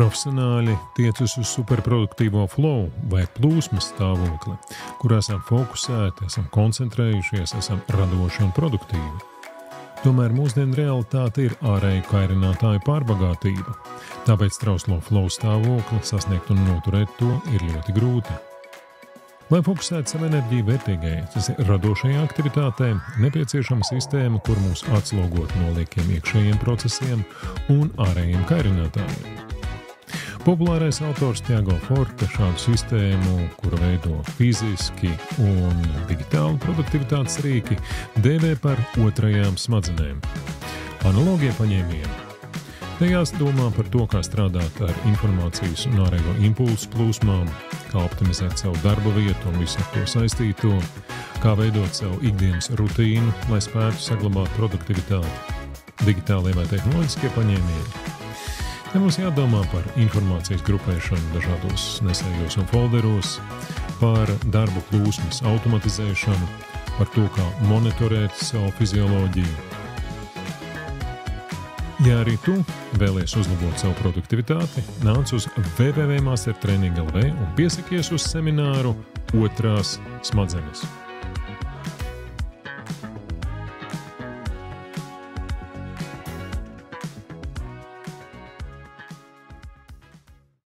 Profesionāļi tiecas uz superproduktīvo flow vai plūsmas stāvokli, kur esam fokusēti, esam koncentrējušies, esam radoši un produktīvi. Tomēr mūsdienu realitāte ir ārēju kairinātāju pārbagātība, tāpēc trauslo flow stāvokli sasniegt un noturēt to ir ļoti grūti. Lai fokusētu savu enerģiju vērtīgajai, tas ir radošajā aktivitātē, nepieciešama sistēma, kur mūs atslogot no liekiem iekšējiem procesiem un ārējiem kairinātājiem. Populārais autors Tiago Forte šādu sistēmu, kura veido fiziski un digitāli produktivitātes rīki, dēvē par otrajām smadzenēm. Analogie paņēmieni. Tajās domā par to, kā strādāt ar informācijas un ārējo impulsu plūsmām, kā optimizēt savu darba vietu un visu ar to saistīto, kā veidot savu ikdienas rutīnu, lai spētu saglabāt produktivitāti, digitālie vai tehnoloģiskie paņēmieni. Te mums jādomā par informācijas grupēšanu dažādos nesējos un folderos, par darbu plūsmas automatizēšanu, par to, kā monitorēt savu fizioloģiju. Ja arī tu vēlies uzlabot savu produktivitāti, nāc uz www.mastertraining.lv un piesakies uz semināru Otrās smadzenes.